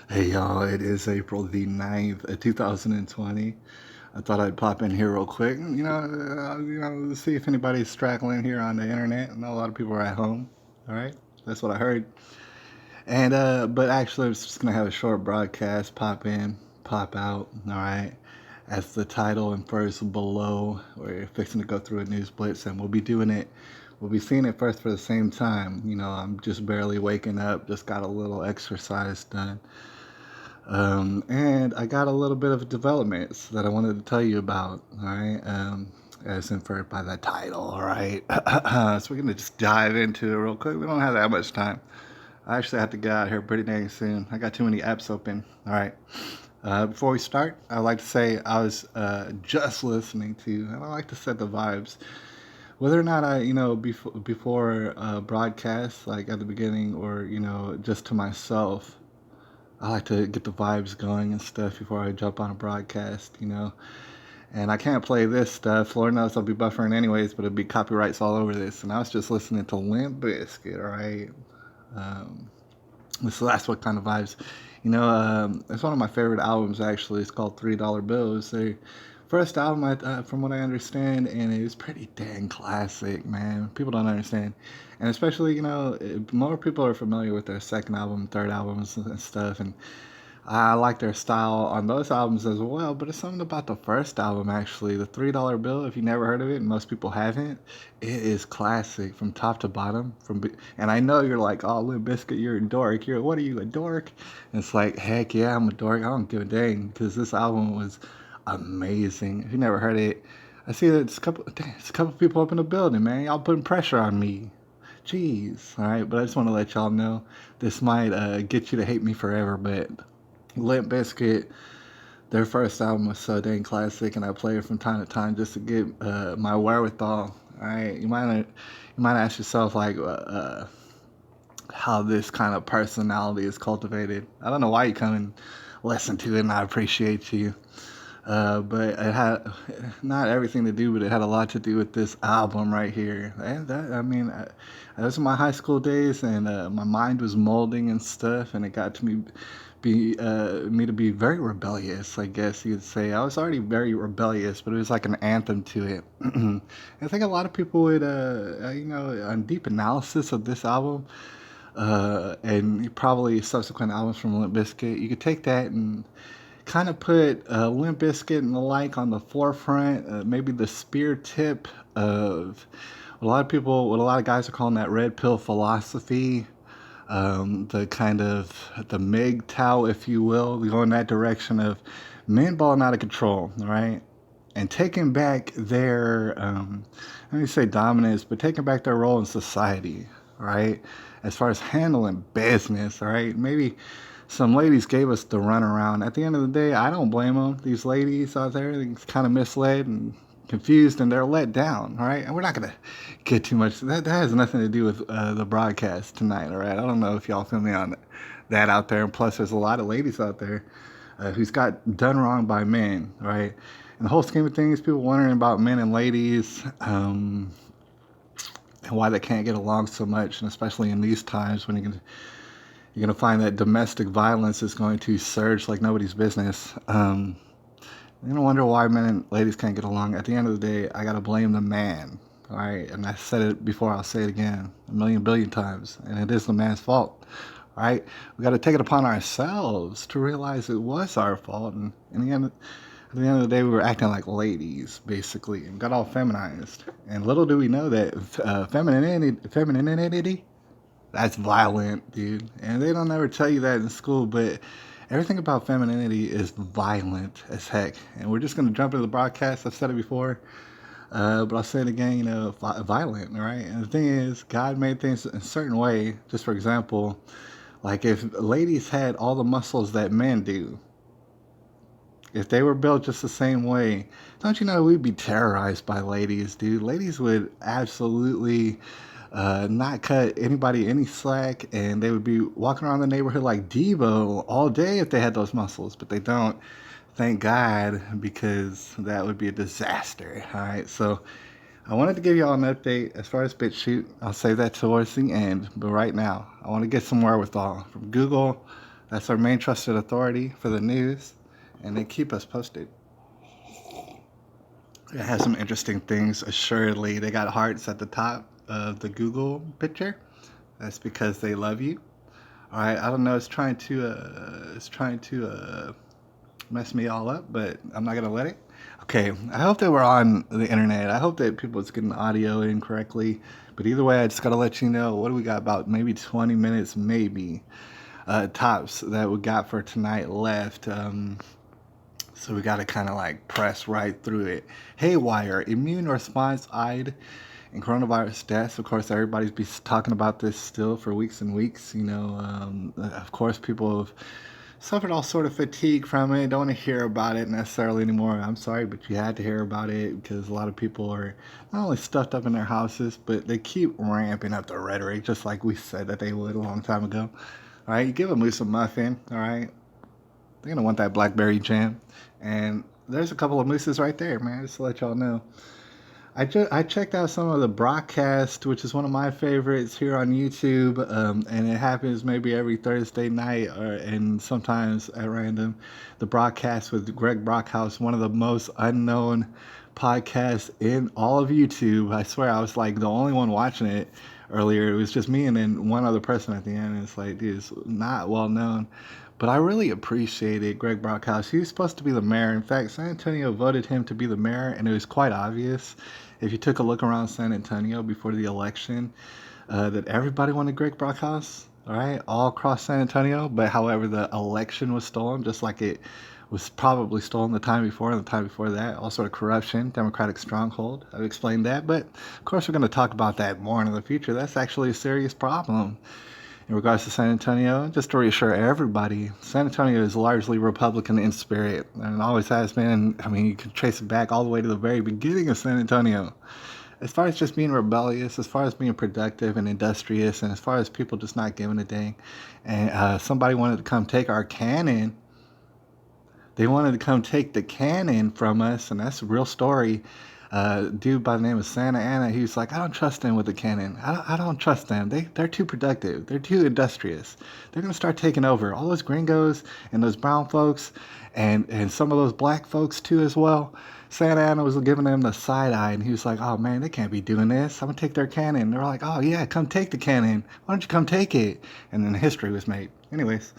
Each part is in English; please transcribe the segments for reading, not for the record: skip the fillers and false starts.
Hey y'all, it is April the 9th, 2020. I thought I'd pop in here real quick, see if anybody's straggling here on the internet. I know a lot of people are at home. All right, that's what I heard. And but actually, I was just gonna have a short broadcast, pop in, pop out. All right, as the title infers below, we're fixing to go through a news blitz, and we'll be doing it. We'll be seeing it first for the same time. I'm just barely waking up, just got a little exercise done. And I got a little bit of developments that I wanted to tell you about, all right? As inferred by that title, all right? So we're going to just dive into it real quick. We don't have that much time. I actually have to get out here pretty dang soon. I got too many apps open, all right? Before we start, I'd like to say I was just listening to, and I like to set the vibes. Whether or not I, before broadcast, like at the beginning, or, just to myself, I like to get the vibes going and stuff before I jump on a broadcast. And I can't play this stuff. Lord knows I'll be buffering anyways, but it'd be copyrights all over this. And I was just listening to Limp Bizkit, all right? Um, so that's what kind of vibes. It's one of my favorite albums, actually. It's called $3 Bills. Their first album, from what I understand, and it was pretty dang classic, man. People don't understand. And especially, more people are familiar with their second album, third albums, and stuff. And I like their style on those albums as well, but it's something about the first album, actually. The $3 Bill, if you never heard of it, and most people haven't, it is classic from top to bottom. And I know you're like, oh, Limp Bizkit, you're a dork. What are you, a dork? And it's like, heck yeah, I'm a dork. I don't give a dang, because this album was amazing. If you never heard it, I see that it's a couple people up in the building, man. Y'all putting pressure on me. Jeez. All right, but I just want to let y'all know this might get you to hate me forever, but Limp Bizkit, their first album was so dang classic, and I play it from time to time just to get my wherewithal. All right, you might ask yourself like how this kind of personality is cultivated. I don't know why you come and listen to it, and I appreciate you. But it had not everything to do, but it had a lot to do with this album right here. And those are my high school days, and my mind was molding and stuff, and it got to me to be very rebellious, I guess you'd say. I was already very rebellious, but it was like an anthem to it. I think a lot of people would, on deep analysis of this album, and probably subsequent albums from Limp Bizkit, you could take that and kind of put Limp Bizkit and the like on the forefront, maybe the spear tip of what a lot of guys are calling that red pill philosophy, the kind of the MGTOW, if you will, go in that direction of men balling out of control, right? And taking back their, let me say dominance, but taking back their role in society, right? As far as handling business, right? Maybe some ladies gave us the runaround. At the end of the day, I don't blame them. These ladies out there, they're kind of misled and confused, and they're let down. All right, and we're not gonna get too much. That has nothing to do with the broadcast tonight. All right, I don't know if y'all feel me on that out there. And plus, there's a lot of ladies out there who's got done wrong by men. Right, and the whole scheme of things, people wondering about men and ladies. And why they can't get along so much, and especially in these times when you're going to find that domestic violence is going to surge like nobody's business. You're going to wonder why men and ladies can't get along. At the end of the day, I got to blame the man. All right. And I said it before, I'll say it again a million billion times. And it is the man's fault. All right. We got to take it upon ourselves to realize it was our fault. And at the end of the day, we were acting like ladies, basically, and got all feminized. And little do we know that femininity, that's violent, dude. And they don't ever tell you that in school, but everything about femininity is violent as heck. And we're just going to jump into the broadcast. I've said it before, but I'll say it again, violent, all right? And the thing is, God made things a certain way. Just for example, like if ladies had all the muscles that men do, if they were built just the same way, don't you know we'd be terrorized by ladies, dude? Ladies would absolutely not cut anybody any slack, and they would be walking around the neighborhood like Devo all day if they had those muscles, but they don't. Thank God, because that would be a disaster. All right, so I wanted to give y'all an update as far as BitChute. I'll save that towards the end, but right now, I want to get some wherewithal from Google. That's our main trusted authority for the news, and they keep us posted. It has some interesting things, assuredly. They got hearts at the top of the Google picture. That's because they love you. All right, I don't know. It's trying to mess me all up, but I'm not gonna let it. Okay, I hope that we're on the internet. I hope that people is getting the audio in correctly. But either way, I just gotta let you know what do we got about maybe 20 minutes, maybe tops that we got for tonight left. So we gotta kind of like press right through it. Haywire, immune response eyed and coronavirus deaths. Of course, everybody's be talking about this still for weeks and weeks. Of course, people have suffered all sort of fatigue from it. Don't want to hear about it necessarily anymore. I'm sorry, but you had to hear about it because a lot of people are not only stuffed up in their houses, but they keep ramping up the rhetoric, just like we said that they would a long time ago. All right, you give a moose a muffin. All right, they're gonna want that blackberry jam, and there's a couple of mooses right there, man. Just to let y'all know. I checked out some of the broadcast, which is one of my favorites here on YouTube, and it happens maybe every Thursday night, and sometimes at random. The broadcast with Greg Brockhouse, one of the most unknown podcasts in all of YouTube. I swear I was like the only one watching it earlier. It was just me and then one other person at the end. And it's like, dude, it's not well known. But I really appreciated Greg Brockhouse. He was supposed to be the mayor. In fact, San Antonio voted him to be the mayor, and it was quite obvious if you took a look around San Antonio before the election that everybody wanted Greg Brockhouse, all right, all across San Antonio. But however, the election was stolen, just like it was probably stolen the time before and the time before that. All sort of corruption, Democratic stronghold. I've explained that, but of course we're going to talk about that more in the future. That's actually a serious problem in regards to San Antonio. Just to reassure everybody, San Antonio is largely Republican in spirit, and it always has been. I mean, you can trace it back all the way to the very beginning of San Antonio. As far as just being rebellious, as far as being productive and industrious, and as far as people just not giving a dang, and somebody wanted to come take our cannon. They wanted to come take the cannon from us, and that's a real story. Dude by the name of Santa Ana, he was like, I don't trust them with the cannon. I don't trust them. They're too productive. They're too industrious. They're going to start taking over. All those gringos and those brown folks and some of those black folks too as well. Santa Ana was giving them the side eye, and he was like, oh man, they can't be doing this. I'm going to take their cannon. They're like, oh yeah, come take the cannon. Why don't you come take it? And then history was made. Anyways,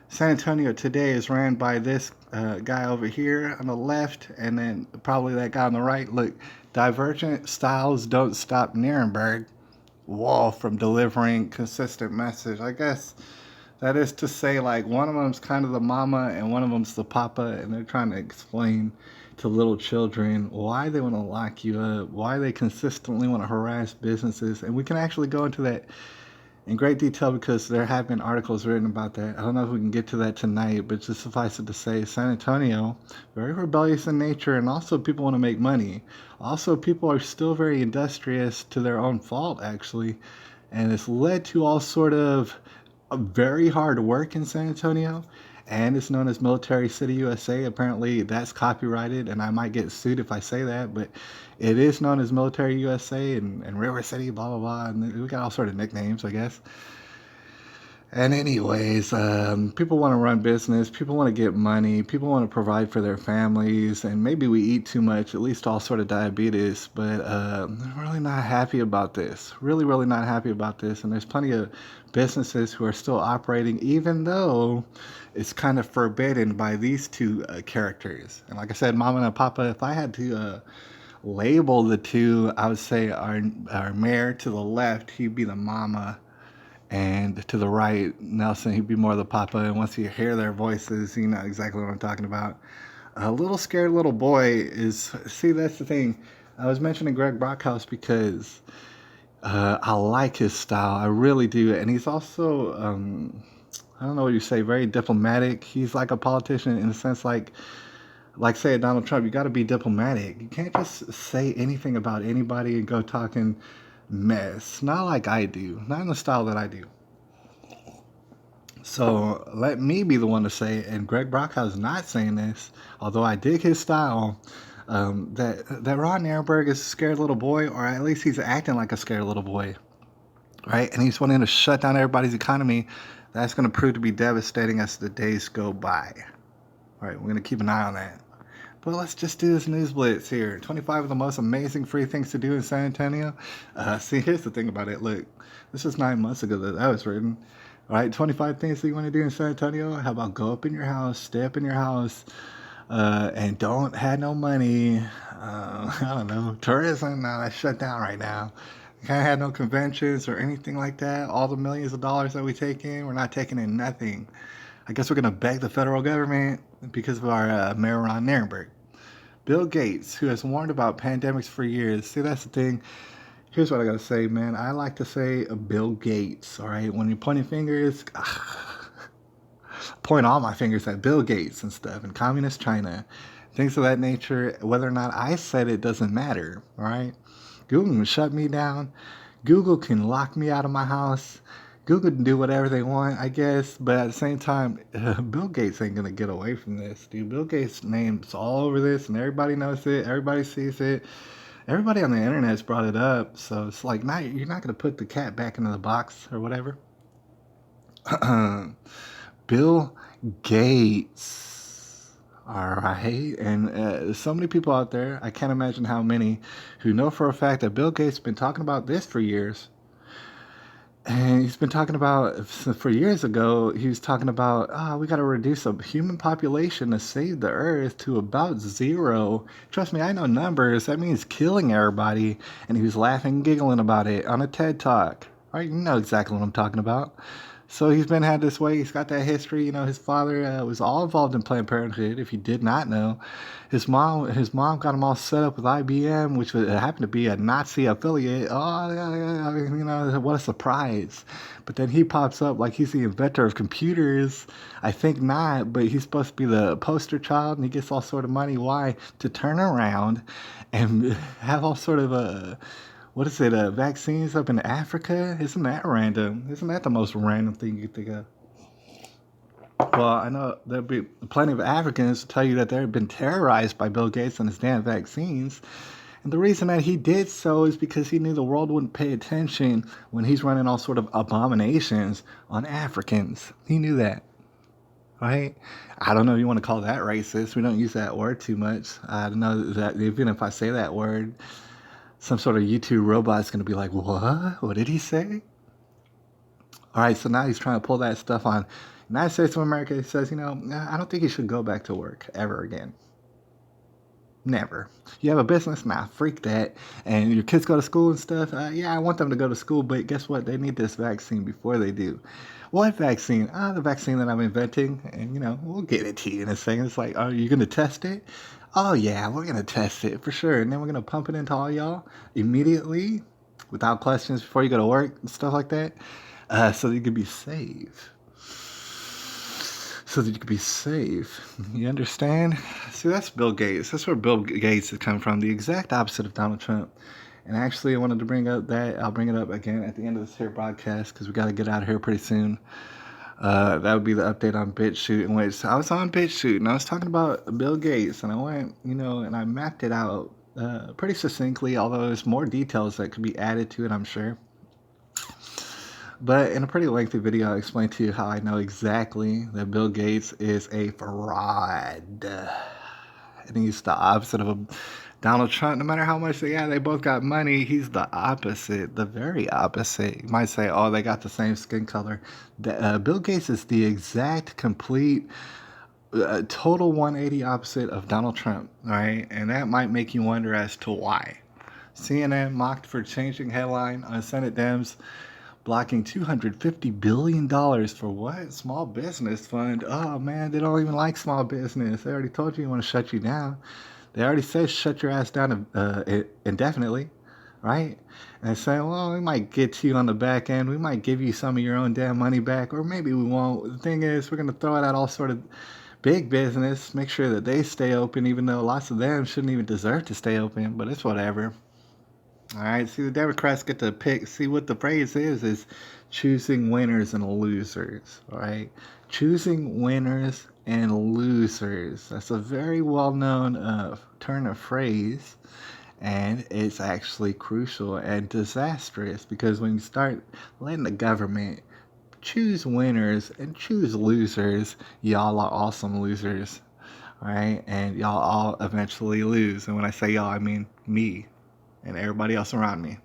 San Antonio today is ran by this guy over here on the left, and then probably that guy on the right. Look, divergent styles don't stop Nuremberg wall from delivering consistent message. I guess that is to say, like, one of them's kind of the mama and one of them's the papa, and they're trying to explain to little children why they want to lock you up, why they consistently want to harass businesses. And we can actually go into that in great detail because there have been articles written about that. I don't know if we can get to that tonight, but just suffice it to say, San Antonio, very rebellious in nature, and also people want to make money. Also, people are still very industrious to their own fault, actually, and it's led to all sort of very hard work in San Antonio. And it's known as Military City, USA. Apparently, that's copyrighted, and I might get sued if I say that, but it is known as Military USA and River City, blah, blah, blah. And we got all sort of nicknames, I guess. And anyways, people want to run business, people want to get money, people want to provide for their families, and maybe we eat too much, at least all sort of diabetes, but I'm really not happy about this. Really, really not happy about this. And there's plenty of businesses who are still operating, even though it's kind of forbidden by these two characters. And like I said, Mama and Papa, if I had to label the two, I would say our mayor to the left, he'd be the mama. And to the right, Nelson, he'd be more the papa. And once you hear their voices, you know exactly what I'm talking about. A little scared little boy is, see, that's the thing. I was mentioning Greg Brockhouse because I like his style. I really do. And he's also, I don't know what you say, very diplomatic. He's like a politician in a sense like say Donald Trump, you got to be diplomatic. You can't just say anything about anybody and go talking mess. Not like I do. Not in the style that I do. So let me be the one to say it. And Greg Brockhouse is not saying this, although I dig his style. that Ron Ehrenberg is a scared little boy, or at least he's acting like a scared little boy, right? And he's wanting to shut down everybody's economy. That's going to prove to be devastating as the days go by. All right, we're going to keep an eye on that. But let's just do this news blitz here. 25 of the most amazing free things to do in San Antonio. See, here's the thing about it. Look, this was 9 months ago that was written. All right, 25 things that you want to do in San Antonio. How about go up in your house, stay up in your house, and don't have no money. I don't know. Tourism, now that's shut down right now. Can't have no conventions or anything like that. All the millions of dollars that we take in, we're not taking in nothing. I guess we're going to beg the federal government because of our Mayor Ron Ehrenberg. Bill Gates, who has warned about pandemics for years. See, that's the thing. Here's what I got to say, man. I like to say Bill Gates, all right? When you're pointing fingers, point all my fingers at Bill Gates and stuff and communist China, things of that nature. Whether or not I said it doesn't matter, all right? Google can shut me down. Google can lock me out of my house. Google can do whatever they want, I guess, but at the same time, Bill Gates ain't gonna get away from this, dude. Bill Gates' name's all over this, and everybody knows it. Everybody sees it. Everybody on the internet's brought it up, so it's like, you're not gonna put the cat back into the box or whatever. Bill Gates, all right, and so many people out there. I can't imagine how many who know for a fact that Bill Gates has been talking about this for years. And he's been talking about, for years ago, he was talking about, we got to reduce the human population to save the earth to about 0. Trust me, I know numbers. That means killing everybody. And he was laughing and giggling about it on a TED Talk. Right? You know exactly what I'm talking about. So he's been had this way. He's got that history. You know, his father was all involved in Planned Parenthood. If you did not know, his mom got him all set up with IBM, which happened to be a Nazi affiliate. Oh, yeah, you know, what a surprise! But then he pops up like he's the inventor of computers. I think not, but he's supposed to be the poster child, and he gets all sort of money. Why? To turn around and have all sort of what is it, vaccines up in Africa? Isn't that random? Isn't that the most random thing you could think of? Well, I know there'll be plenty of Africans to tell you that they've been terrorized by Bill Gates and his damn vaccines. And the reason that he did so is because he knew the world wouldn't pay attention when he's running all sort of abominations on Africans. He knew that, right? I don't know if you want to call that racist. We don't use that word too much. I don't know that even if I say that word, some sort of YouTube robot's going to be like, what? What did he say? All right, so now he's trying to pull that stuff on United States of America. He says, I don't think he should go back to work ever again. Never. You have a business? Nah, freak that. And your kids go to school and stuff? Yeah, I want them to go to school, but guess what? They need this vaccine before they do. What vaccine? The vaccine that I'm inventing. And, we'll get it to you in a second. It's like, are you going to test it? Oh, yeah, we're going to test it for sure. And then we're going to pump it into all y'all immediately without questions before you go to work and stuff like that. So that you can be safe. So that you can be safe. You understand? See, that's Bill Gates. That's where Bill Gates is coming from. The exact opposite of Donald Trump. And actually, I wanted to bring up that. I'll bring it up again at the end of this here broadcast because we got to get out of here pretty soon. That would be the update on BitChute, in which I was on BitChute and I was talking about Bill Gates, and I went, and I mapped it out pretty succinctly, although there's more details that could be added to it, I'm sure. But in a pretty lengthy video, I explained to you how I know exactly that Bill Gates is a fraud. And he's the opposite of Donald Trump. No matter how much they both got money, he's the opposite, the very opposite. You might say, oh, they got the same skin color. Bill Gates is the exact, complete, total 180 opposite of Donald Trump, right? And that might make you wonder as to why. CNN mocked for changing headline on Senate Dems blocking $250 billion for what? Small business fund. Oh, man, they don't even like small business. They already told you want to shut you down. They already said shut your ass down indefinitely, right? And saying, well, we might get to you on the back end. We might give you some of your own damn money back, or maybe we won't. The thing is, we're going to throw it at all sort of big business, make sure that they stay open, even though lots of them shouldn't even deserve to stay open, but it's whatever. All right. See, the Democrats get to pick. See, what the phrase is choosing winners and losers. All right. Choosing winners and losers. That's a very well known turn of phrase. And it's actually crucial and disastrous because when you start letting the government choose winners and choose losers, y'all are awesome losers. All right. And y'all all eventually lose. And when I say y'all, I mean me and everybody else around me.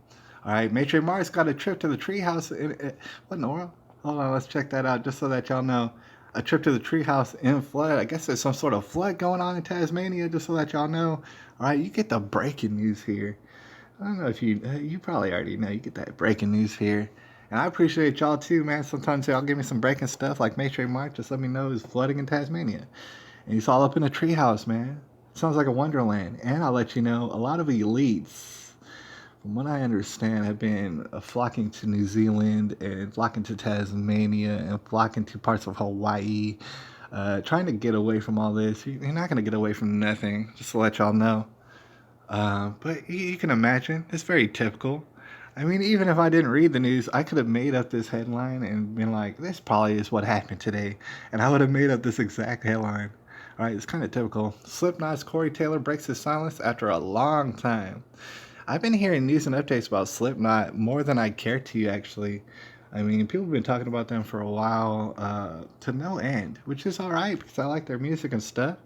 All right, Maitre Mars got a trip to the treehouse. What in the world? Hold on, let's check that out just so that y'all know. A trip to the treehouse in flood. I guess there's some sort of flood going on in Tasmania, just so that y'all know. All right, you get the breaking news here. I don't know if you probably already know. You get that breaking news here. And I appreciate y'all too, man. Sometimes y'all give me some breaking stuff like Maitre Mars. Just let me know it's flooding in Tasmania. And he's all up in a treehouse, man. Sounds like a wonderland. And I'll let you know a lot of elites from what I understand, have been flocking to New Zealand and flocking to Tasmania and flocking to parts of Hawaii, trying to get away from all this. You're not going to get away from nothing, just to let y'all know. But you can imagine, it's very typical. I mean, even if I didn't read the news, I could have made up this headline and been like, this probably is what happened today. And I would have made up this exact headline. All right, it's kind of typical. Slipknot's Corey Taylor breaks his silence after a long time. I've been hearing news and updates about Slipknot more than I care to, actually. I mean, people have been talking about them for a while, to no end, which is all right because I like their music and stuff.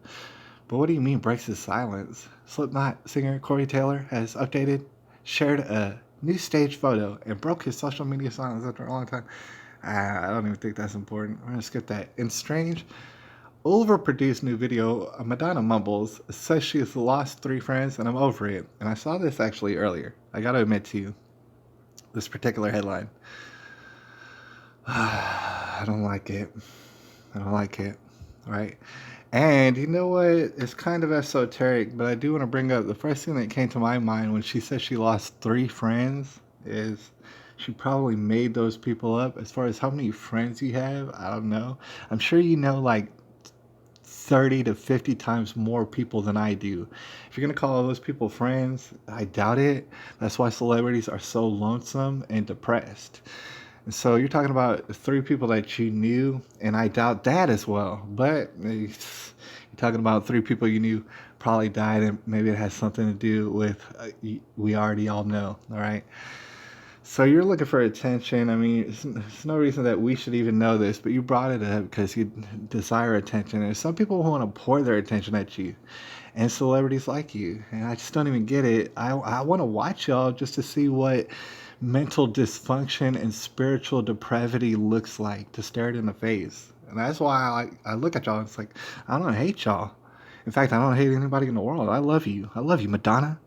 But what do you mean breaks his silence? Slipknot singer Corey Taylor has shared a new stage photo, and broke his social media silence after a long time. I don't even think that's important. I'm gonna skip that. In strange, overproduced new video, Madonna mumbles, says she has lost 3 friends and I'm over it. And I saw this actually earlier. I gotta admit to you, this particular headline. I don't like it. I don't like it. Right? And you know what? It's kind of esoteric, but I do want to bring up the first thing that came to my mind when she said she lost 3 friends is she probably made those people up. As far as how many friends you have, I don't know. I'm sure you know like 30 to 50 times more people than I do. If you're going to call all those people friends, I doubt it. That's why celebrities are so lonesome and depressed. And so you're talking about 3 people that you knew, and I doubt that as well. But you're talking about 3 people you knew probably died, and maybe it has something to do with we already all know. All right. So you're looking for attention. I mean, there's no reason that we should even know this, but you brought it up because you desire attention. There's some people who want to pour their attention at you, and celebrities like you. And I just don't even get it. I want to watch y'all just to see what mental dysfunction and spiritual depravity looks like, to stare it in the face. And that's why I look at y'all and it's like, I don't hate y'all. In fact, I don't hate anybody in the world. I love you. I love you, Madonna.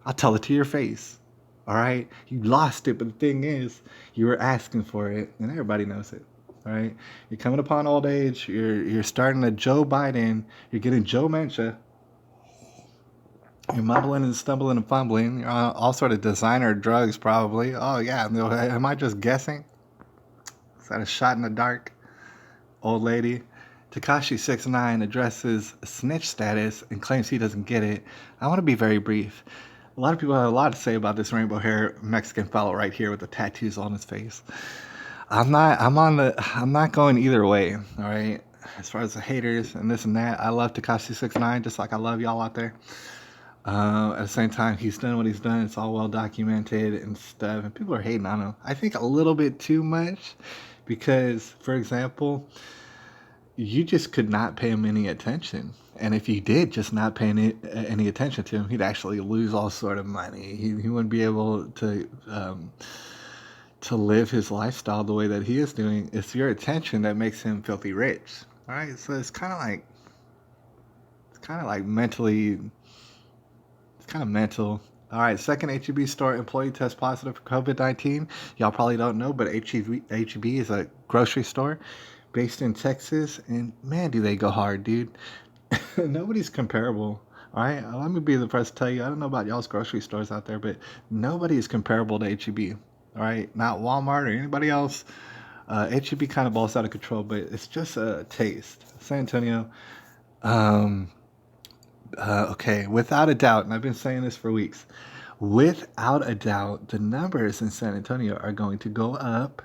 I'll tell it to your face. All right? You lost it, but the thing is, you were asking for it, and everybody knows it. All right? You're coming upon old age. You're starting to Joe Biden. You're getting Joe Mencha. You're mumbling and stumbling and fumbling. You're on all sort of designer drugs, probably. Oh, yeah. Am I just guessing? Is that a shot in the dark? Old lady. Tekashi 6ix9ine addresses snitch status and claims he doesn't get it. I want to be very brief. A lot of people have a lot to say about this rainbow hair Mexican fellow right here with the tattoos on his face. I'm not going either way, all right? As far as the haters and this and that, I love Tekashi 6ix9ine just like I love y'all out there. At the same time, he's done what he's done. It's all well documented and stuff, and people are hating on him. I think a little bit too much because, for example, you just could not pay him any attention. And if you did just not pay any attention to him, he'd actually lose all sort of money. He wouldn't be able to live his lifestyle the way that he is doing. It's your attention that makes him filthy rich. All right, so it's kind of like mentally. It's kind of mental. All right, second H-E-B store employee tests positive for COVID-19. Y'all probably don't know, but H-E-B is a grocery store based in Texas, and man, do they go hard, dude. Nobody's comparable. All right, let me be the first to tell you, I don't know about y'all's grocery stores out there, but nobody is comparable to H-E-B. All right, not Walmart or anybody else. H-E-B kind of balls out of control, but it's just a taste. San Antonio, okay, without a doubt, and I've been saying this for weeks, without a doubt, the numbers in San Antonio are going to go up.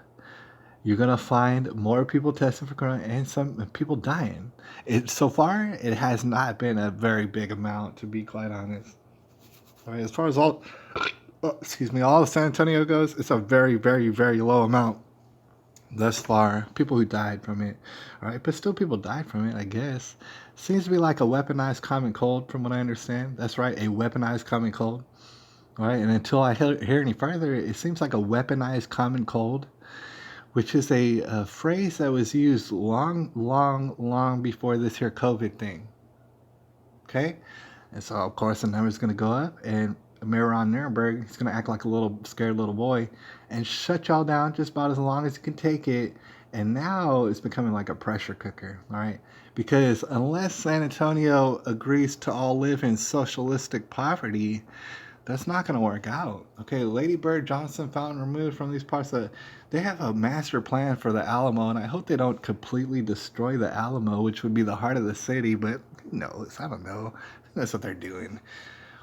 You're gonna find more people testing for corona and some people dying. So far, it has not been a very big amount, to be quite honest. All right, as far as all of San Antonio goes, it's a very, very, very low amount thus far. People who died from it, all right, but still people died from it. I guess seems to be like a weaponized common cold, from what I understand. That's right, a weaponized common cold. All right, and until I hear any further, it seems like a weaponized common cold, which is a phrase that was used long, long, long before this here COVID thing. Okay, and so of course the number's going to go up, and Mayor Ron Nirenberg, he's going to act like a little scared little boy and shut y'all down just about as long as he can take it. And now it's becoming like a pressure cooker, all right? Because unless San Antonio agrees to all live in socialistic poverty, that's not going to work out. Okay, Lady Bird Johnson fountain removed from these parts. They have a master plan for the Alamo, and I hope they don't completely destroy the Alamo, which would be the heart of the city. But who knows? I don't know. That's what they're doing.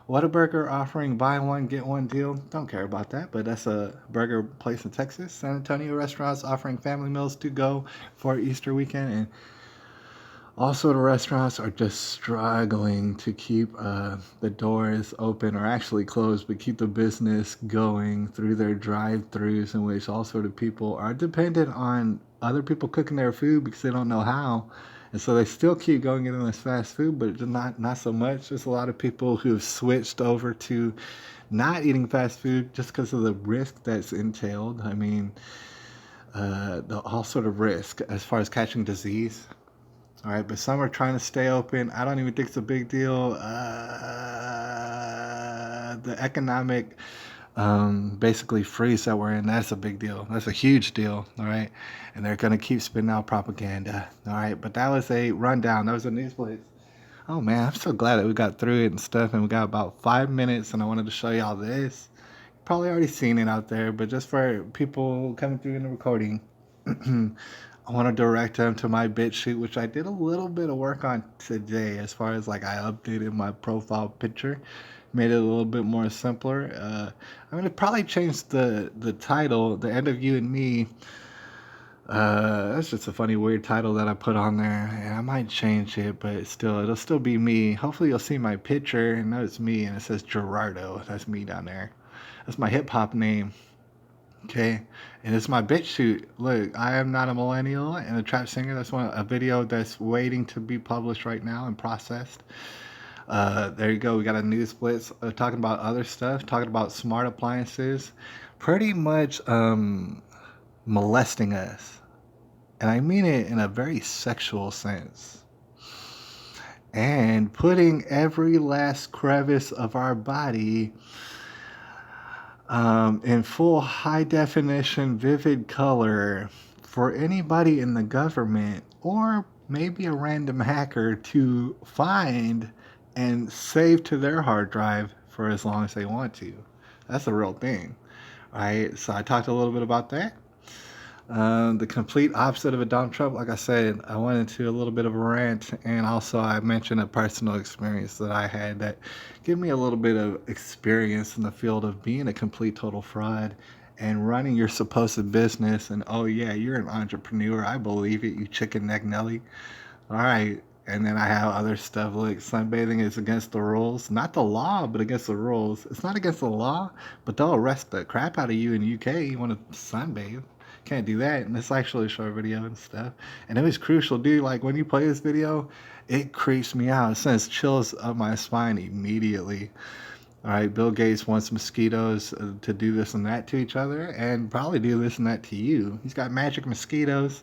Whataburger offering buy one get one deal. Don't care about that, but that's a burger place in Texas. San Antonio restaurants offering family meals to go for Easter weekend, and also, the restaurants are just struggling to keep the doors open, or actually closed, but keep the business going through their drive-throughs, in which all sort of people are dependent on other people cooking their food because they don't know how. And so they still keep going getting this fast food, but not so much. There's a lot of people who have switched over to not eating fast food just because of the risk that's entailed. I mean, all sort of risk as far as catching disease. All right, but some are trying to stay open. I don't even think it's a big deal. The economic, basically freeze that we're in, that's a big deal. That's a huge deal. All right, and they're gonna keep spitting out propaganda. All right, but that was a rundown. That was a news blitz. Oh man, I'm so glad that we got through it and stuff, and we got about 5 minutes, and I wanted to show y'all this. Probably already seen it out there, but just for people coming through in the recording. I want to direct them to my BitChute, which I did a little bit of work on today, as far as like I updated my profile picture, made it a little bit more simpler. I'm gonna probably change the title, "The End of You and Me." That's just a funny, weird title that I put on there, and I might change it, but still, it'll still be me. Hopefully, you'll see my picture and know it's me, and it says Gerardo. That's me down there. That's my hip hop name. Okay, and it's my BitChute. Look, I am not a millennial and a trap singer. That's a video that's waiting to be published right now and processed. There you go. We got a news blitz talking about other stuff, talking about smart appliances, pretty much molesting us, and I mean it in a very sexual sense, and putting every last crevice of our body in full high definition, vivid color for anybody in the government or maybe a random hacker to find and save to their hard drive for as long as they want to. That's a real thing. All right, so I talked a little bit about that. The complete opposite of a Donald Trump. Like I said, I went into a little bit of a rant, and also I mentioned a personal experience that I had that gave me a little bit of experience in the field of being a complete total fraud and running your supposed business. And oh yeah, you're an entrepreneur. I believe it, you chicken neck Nelly. All right. And then I have other stuff like sunbathing is against the rules. Not the law, but against the rules. It's not against the law, but they'll arrest the crap out of you in UK. You want to sunbathe. Can't do that. And it's actually a short video and stuff. And it was crucial, dude. Like when you play this video, it creeps me out. It sends chills up my spine immediately. All right, Bill Gates wants mosquitoes to do this and that to each other, and probably do this and that to you. He's got magic mosquitoes,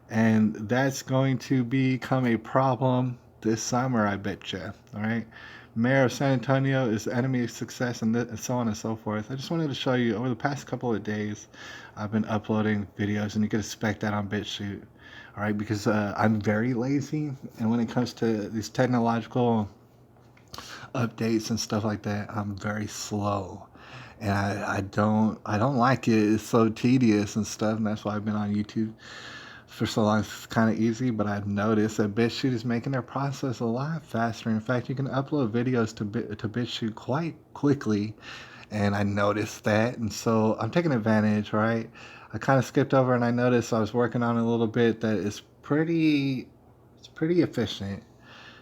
and that's going to become a problem this summer, I bet you. All right. Mayor of San Antonio is the enemy of success, and so on and so forth. I just wanted to show you over the past couple of days, I've been uploading videos, and you can expect that on BitChute. All right, because I'm very lazy, and when it comes to these technological updates and stuff like that, I'm very slow, and I don't like it. It's so tedious and stuff, and that's why I've been on YouTube for so long. It's kind of easy, but I've noticed that BitChute is making their process a lot faster. In fact, you can upload videos to BitChute quite quickly, and I noticed that, and so I'm taking advantage, right? I kind of skipped over and I noticed I was working on it a little bit that it's pretty efficient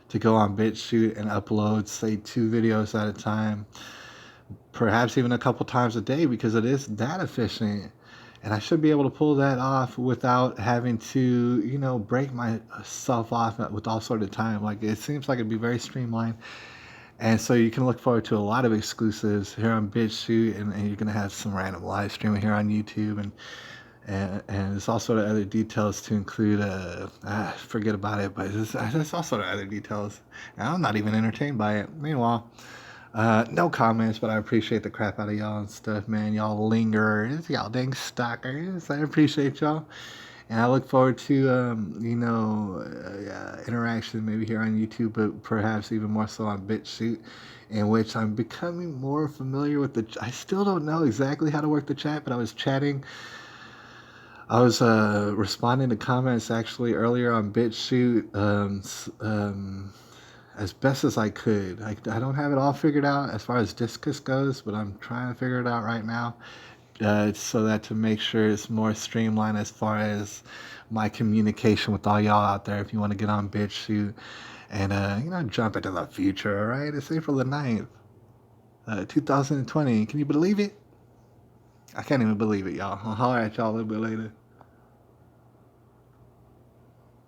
to go on BitChute and upload, say, 2 videos at a time, perhaps even a couple times a day, because it is that efficient. And I should be able to pull that off without having to, break myself off with all sort of time. Like, it seems like it'd be very streamlined. And so you can look forward to a lot of exclusives here on BitChute, and you're gonna have some random live streaming here on YouTube, and there's all sort of other details to include. Forget about it, but there's all sort of other details. And I'm not even entertained by it. Meanwhile, no comments, but I appreciate the crap out of y'all and stuff, man. Y'all lingerers, y'all dang stalkers. I appreciate y'all. And I look forward to, interaction maybe here on YouTube, but perhaps even more so on BitChute, in which I'm becoming more familiar with I still don't know exactly how to work the chat, but I was responding to comments actually earlier on BitChute, as best as I could. I don't have it all figured out as far as Discus goes, but I'm trying to figure it out right now, so that to make sure it's more streamlined as far as my communication with all y'all out there. If you want to get on BitChute and jump into the future, all right? It's April the 9th, 2020. Can you believe it? I can't even believe it, y'all. I'll holler at y'all a little bit later.